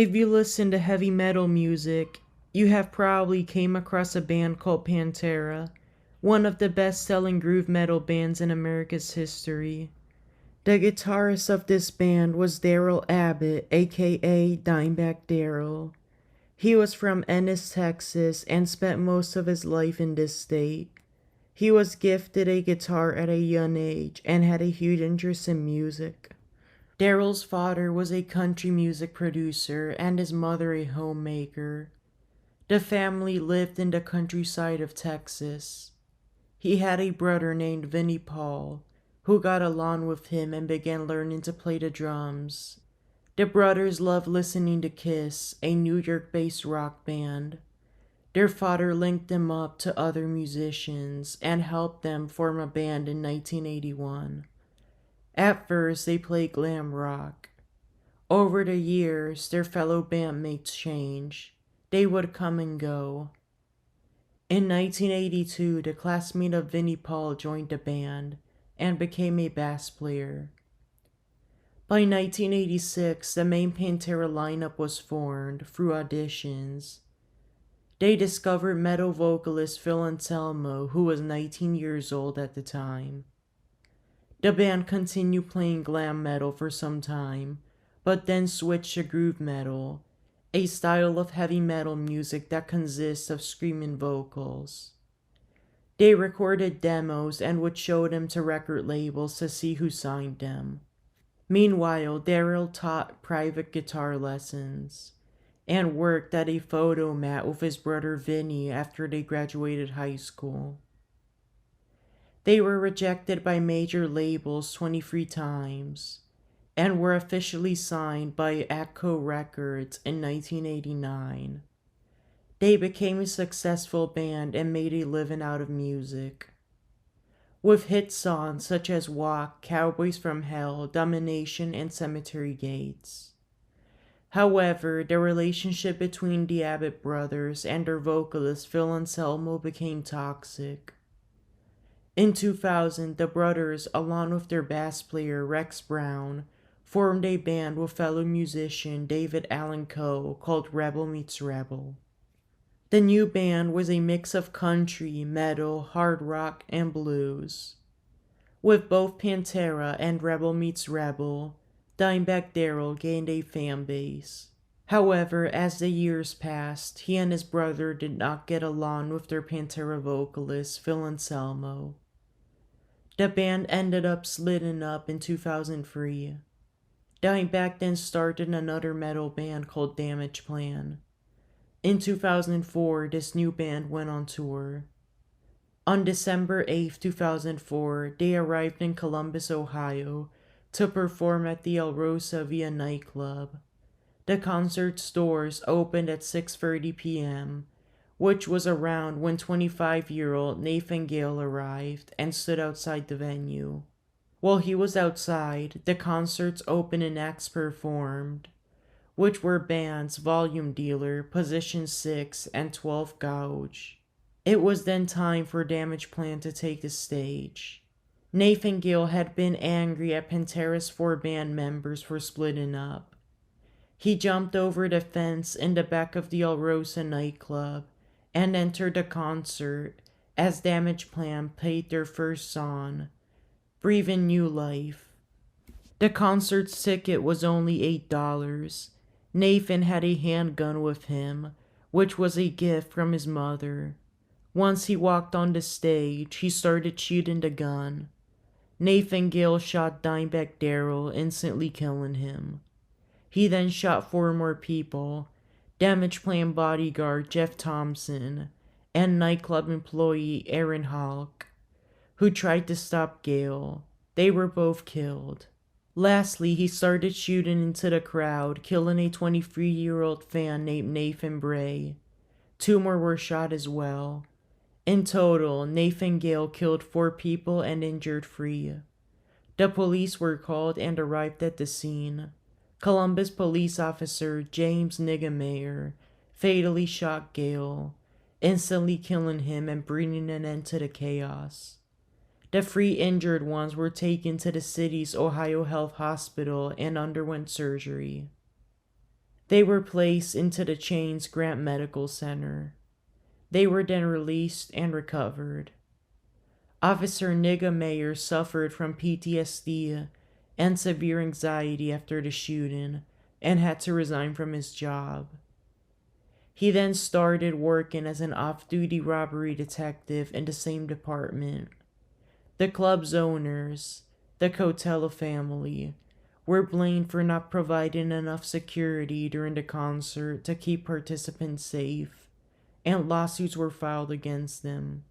If you listen to heavy metal music, you have probably came across a band called Pantera, one of the best-selling groove metal bands in America's history. The guitarist of this band was Darrell Abbott, aka Dimebag Darrell. He was from Ennis, Texas, and spent most of his life in this state. He was gifted a guitar at a young age and had a huge interest in music. Darrell's father was a country music producer and his mother a homemaker. The family lived in the countryside of Texas. He had a brother named Vinnie Paul, who got along with him and began learning to play the drums. The brothers loved listening to Kiss, a New York-based rock band. Their father linked them up to other musicians and helped them form a band in 1981. At first, they played glam rock. Over the years, their fellow bandmates changed. They would come and go. In 1982, the classmate of Vinnie Paul joined the band and became a bass player. By 1986, the main Pantera lineup was formed through auditions. They discovered metal vocalist Phil Anselmo, who was 19 years old at the time. The band continued playing glam metal for some time, but then switched to groove metal, a style of heavy metal music that consists of screaming vocals. They recorded demos and would show them to record labels to see who signed them. Meanwhile, Darrell taught private guitar lessons and worked at a photo mat with his brother Vinny after they graduated high school. They were rejected by major labels 23 times and were officially signed by Atco Records in 1989. They became a successful band and made a living out of music, with hit songs such as Walk, Cowboys from Hell, Domination, and Cemetery Gates. However, the relationship between the Abbott brothers and their vocalist Phil Anselmo became toxic. In 2000, the brothers, along with their bass player Rex Brown, formed a band with fellow musician David Allan Coe called Rebel Meets Rebel. The new band was a mix of country, metal, hard rock, and blues. With both Pantera and Rebel Meets Rebel, Dimebag Darrell gained a fan base. However, as the years passed, he and his brother did not get along with their Pantera vocalist Phil Anselmo. The band ended up splitting up in 2003. Dimebag then started another metal band called Damageplan. In 2004, this new band went on tour. On December 8, 2004, they arrived in Columbus, Ohio, to perform at the El Rosa Via nightclub. The concert's doors opened at 6:30 p.m., which was around when 25-year-old Nathan Gale arrived and stood outside the venue. While he was outside, the concert's opening acts performed, which were bands Volume Dealer, Position 6, and 12 Gouge. It was then time for Damageplan to take the stage. Nathan Gale had been angry at Pantera's 4 band members for splitting up. He jumped over the fence in the back of the El Rosa nightclub and entered the concert as Damageplan played their first song, Breathing New Life. The concert's ticket was only $8. Nathan had a handgun with him, which was a gift from his mother. Once he walked on the stage, he started shooting the gun. Nathan Gale shot Dimebag Darrell, instantly killing him. He then shot 4 more people, Damageplan bodyguard Jeff Thompson, and nightclub employee Aaron Halk, who tried to stop Gale. They were both killed. Lastly, he started shooting into the crowd, killing a 23-year-old fan named Nathan Bray. 2 more were shot as well. In total, Nathan Gale killed 4 people and injured 3. The police were called and arrived at the scene. Columbus police officer James Niggemeyer fatally shot Gale, instantly killing him and bringing an end to the chaos. The 3 injured ones were taken to the city's Ohio Health Hospital and underwent surgery. They were placed into the chain's Grant Medical Center. They were then released and recovered. Officer Nigga Mayer suffered from PTSD and severe anxiety after the shooting and had to resign from his job. He then started working as an off-duty robbery detective in the same department. The club's owners, the Cotella family, were blamed for not providing enough security during the concert to keep participants safe, and lawsuits were filed against them.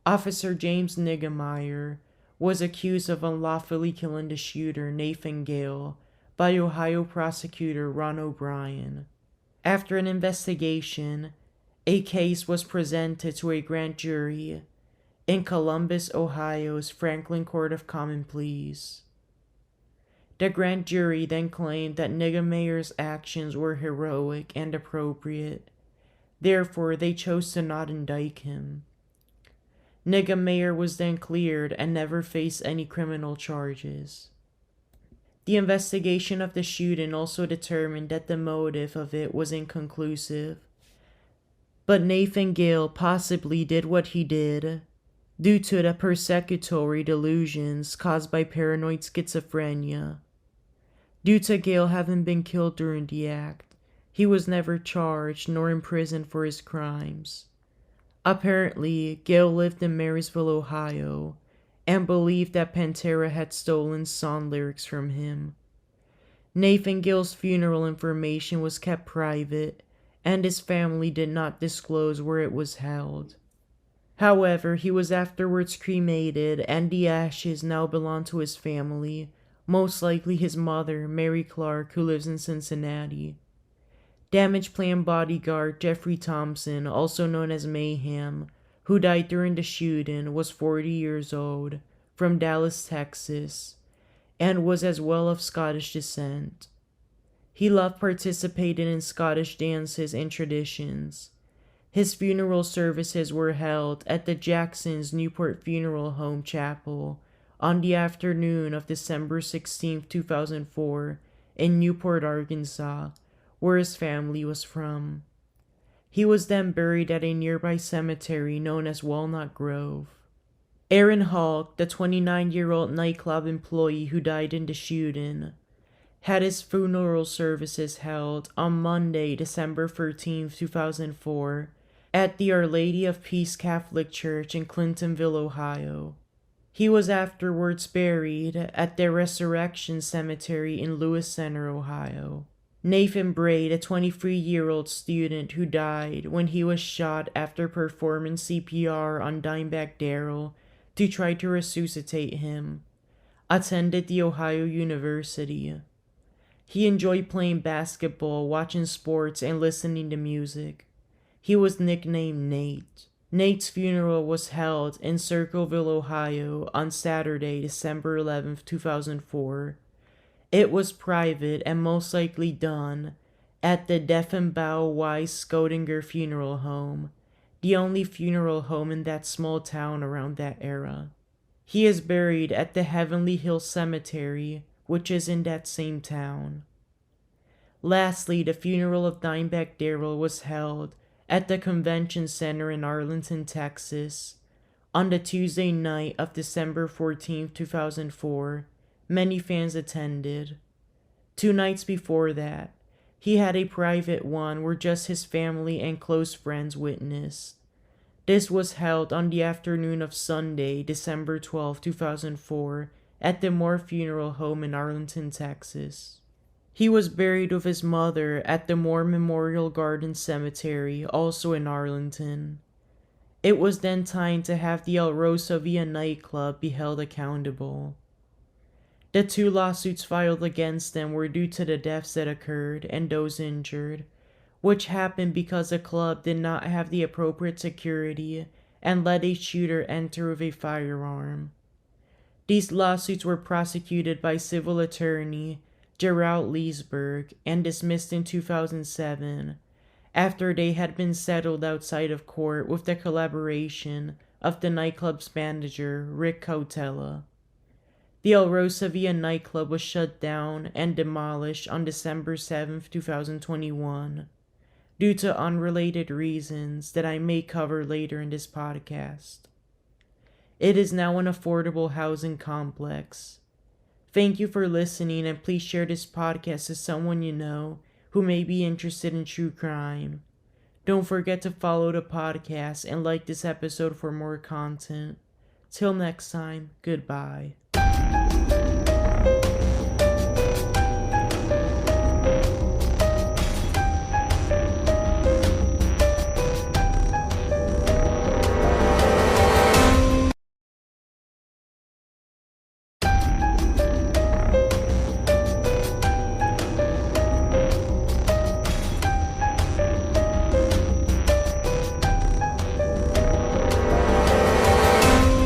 Officer James Niggemeyer was accused of unlawfully killing the shooter, Nathan Gale, by Ohio prosecutor Ron O'Brien. After an investigation, a case was presented to a grand jury in Columbus, Ohio's Franklin Court of Common Pleas. The grand jury then claimed that Niggemeyer's actions were heroic and appropriate. Therefore, they chose to not indict him. Niggemeyer was then cleared and never faced any criminal charges. The investigation of the shooting also determined that the motive of it was inconclusive. But Nathan Gale possibly did what he did due to the persecutory delusions caused by paranoid schizophrenia. Due to Gale having been killed during the act, he was never charged nor imprisoned for his crimes. Apparently, Gale lived in Marysville, Ohio, and believed that Pantera had stolen song lyrics from him. Nathan Gale's funeral information was kept private, and his family did not disclose where it was held. However, he was afterwards cremated, and the ashes now belong to his family, most likely his mother, Mary Clark, who lives in Cincinnati. Damage Plan bodyguard Jeffrey Thompson, also known as Mayhem, who died during the shooting, was 40 years old, from Dallas, Texas, and was as well of Scottish descent. He loved participating in Scottish dances and traditions. His funeral services were held at the Jackson's Newport Funeral Home Chapel on the afternoon of December 16, 2004, in Newport, Arkansas, where his family was from. He was then buried at a nearby cemetery known as Walnut Grove. Aaron Hulk, the 29-year-old nightclub employee who died in the shooting, had his funeral services held on Monday, December 13, 2004, at the Our Lady of Peace Catholic Church in Clintonville, Ohio. He was afterwards buried at the Resurrection Cemetery in Lewis Center, Ohio. Nathan Braid, a 23-year-old student who died when he was shot after performing CPR on Dimebag Darrell to try to resuscitate him, attended the Ohio University. He enjoyed playing basketball, watching sports, and listening to music. He was nicknamed Nate. Nate's funeral was held in Circleville, Ohio on Saturday, December 11, 2004. It was private and most likely done at the Defenbauer Weiss Scodinger Funeral Home, the only funeral home in that small town around that era. He is buried at the Heavenly Hill Cemetery, which is in that same town. Lastly, the funeral of Dimebag Darrell was held at the Convention Center in Arlington, Texas, on the Tuesday night of December 14, 2004. Many fans attended. 2 nights before that, he had a private one where just his family and close friends witnessed. This was held on the afternoon of Sunday, December 12, 2004, at the Moore Funeral Home in Arlington, Texas. He was buried with his mother at the Moore Memorial Garden Cemetery, also in Arlington. It was then time to have the El Rosa Villa nightclub be held accountable. The 2 lawsuits filed against them were due to the deaths that occurred and those injured, which happened because the club did not have the appropriate security and let a shooter enter with a firearm. These lawsuits were prosecuted by civil attorney Gerald Leesburg and dismissed in 2007 after they had been settled outside of court with the collaboration of the nightclub's manager, Rick Cotella. The El Rosavia nightclub was shut down and demolished on December 7th, 2021, due to unrelated reasons that I may cover later in this podcast. It is now an affordable housing complex. Thank you for listening, and please share this podcast to someone you know who may be interested in true crime. Don't forget to follow the podcast and like this episode for more content. Till next time, goodbye.